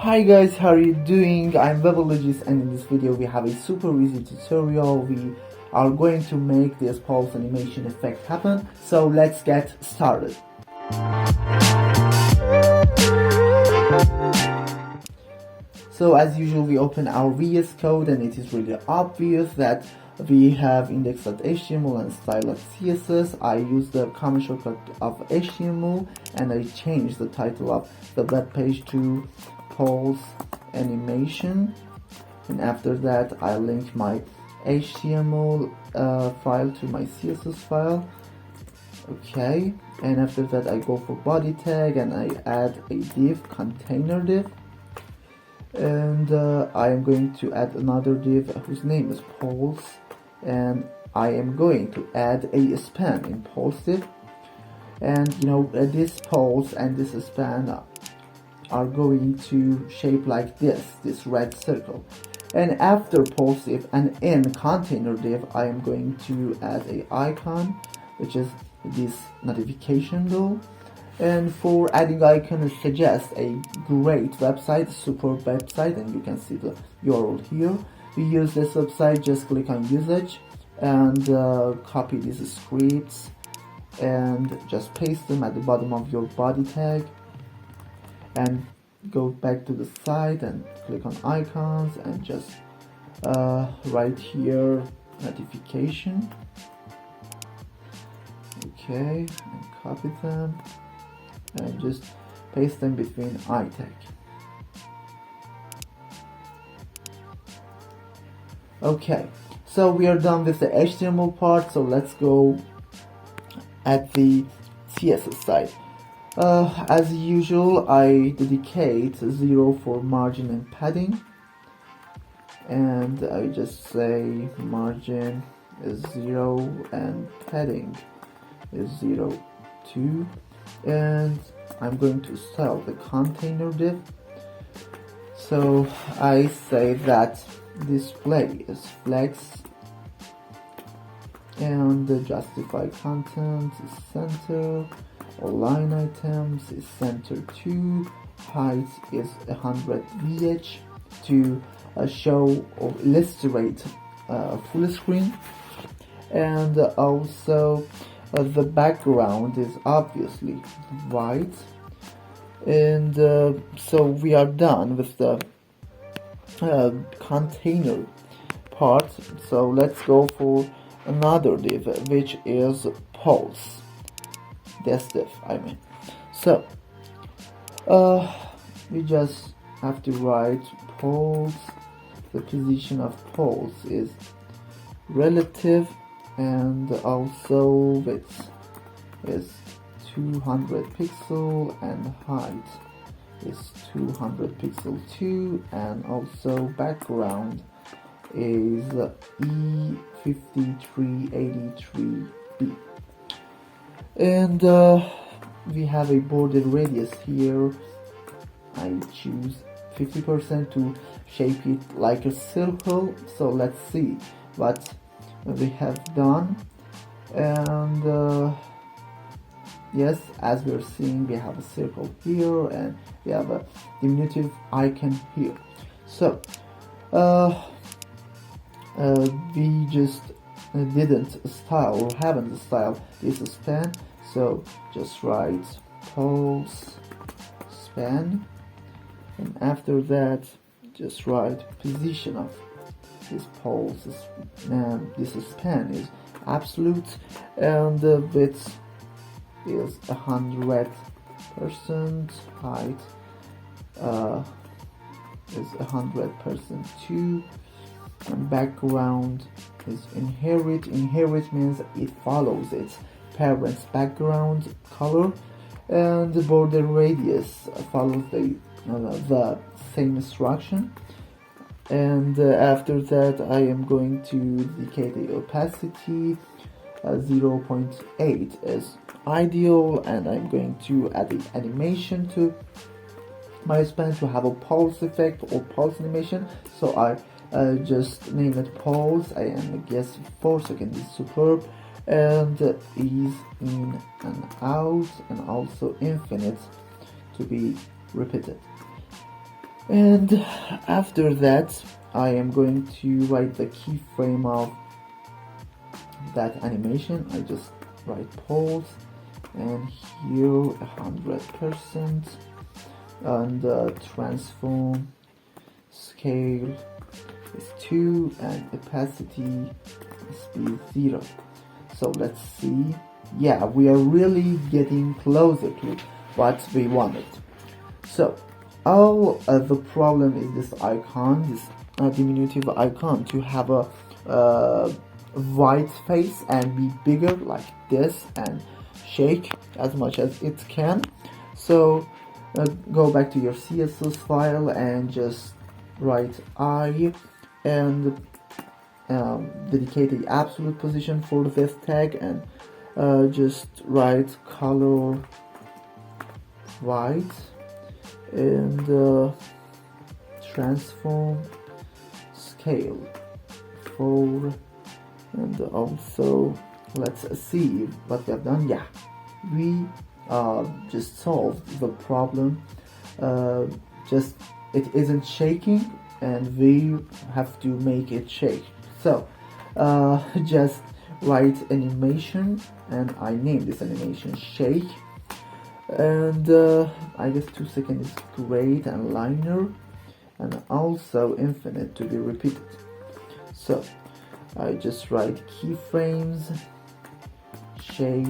Hi guys, how are you doing? I'm Webologist, and in this video we have a super easy tutorial. We are going to make this pulse animation effect happen. So let's get started. So as usual, we open our VS Code, and it is really obvious that we have index.html and style.css. I use the common shortcut of HTML, and I changed the title of the web page to pulse animation, and after that I link my HTML file to my CSS file. Okay, and after that I go for body tag and I add a div, container div, and I am going to add another div whose name is pulse, and I am going to add a span in pulse div. And this pulse and this span are going to shape like this red circle. And after pulse div and in container div, I am going to add a icon, which is this notification bell. And for adding icon, I suggest a great website, superb website, and you can see the URL here. We use this website. Just click on usage and copy these scripts and just paste them at the bottom of your body tag, and go back to the site and click on icons and just right here notification. Okay, and copy them and just paste them between I tag. Okay, so we are done with the HTML part, so let's go at the CSS side. As usual, I dedicate 0 for margin and padding, and I just say margin is 0 and padding is 0 2, and I'm going to style the container div. So I say that display is flex, and the justify content is center, or line items is center 2, height is 100 VH to show or illustrate full screen, and also the background is obviously white. And so we are done with the container part. So let's go for another div, which is pulse. This div, I mean. So we just have to write pulse. The position of pulse is relative, and also width is 200 pixel and height is 200 pixel too, and also background is E5383B. And we have a border radius here. I choose 50% to shape it like a circle. So let's see what we have done. And yes, as we're seeing, we have a circle here and we have a diminutive icon here. So we just didn't style or haven't styled this span, so just write pulse span, and after that just write position of this pulse, and this span is absolute, and the width is 100%, height is 100% too, and background is inherit. Inherit means it follows its parent's background color, and the border radius follows the same instruction. And after that I am going to dedicate the opacity. 0.8 is ideal, and I'm going to add the animation to my span to have a pulse effect or pulse animation. So I just name it pulse, and guess 4 seconds is superb, and ease in and out, and also infinite to be repeated. And after that I am going to write the keyframe of that animation. I just write pause, and here 100%, and transform scale is 2 and opacity must be 0. So let's see. Yeah, we are really getting closer to what we wanted. So all the problem is this icon, this diminutive icon, to have a white face and be bigger like this and shake as much as it can. So go back to your CSS file and just write I and dedicate the absolute position for this tag, and just write color white and transform scale 4, and also let's see what we have done. Yeah, we just solved the problem. Just it isn't shaking and we have to make it shake. So just write animation, and I name this animation shake, and I guess 2 seconds is great, and liner, and also infinite to be repeated. So I just write keyframes shake,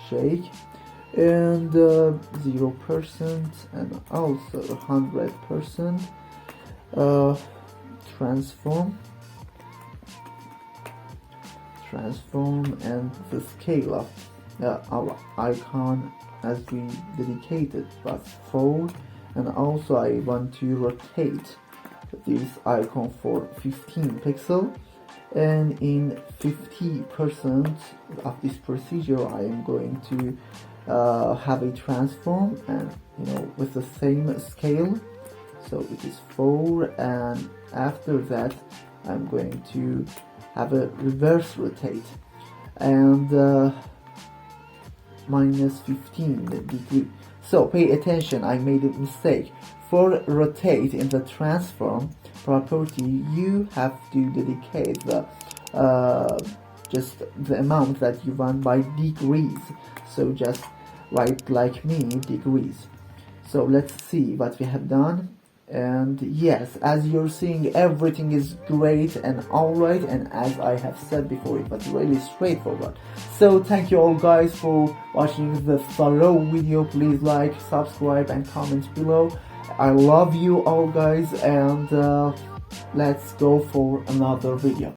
shake, and 0% and also 100%, transform, and the scale of our icon as we dedicated was 4, and also I want to rotate this icon for 15 pixel, and in 50% of this procedure I am going to have a transform, and with the same scale, so it is 4, and after that I'm going to have a reverse rotate, and minus 15 degree. So pay attention, I made a mistake. For rotate in the transform property, you have to dedicate the just the amount that you want by degrees. So just write like me, degrees. So let's see what we have done. And yes, as you're seeing, everything is great and alright, and as I have said before, it was really straightforward. So thank you all guys for watching the thorough video. Please like, subscribe and comment below. I love you all guys, and let's go for another video.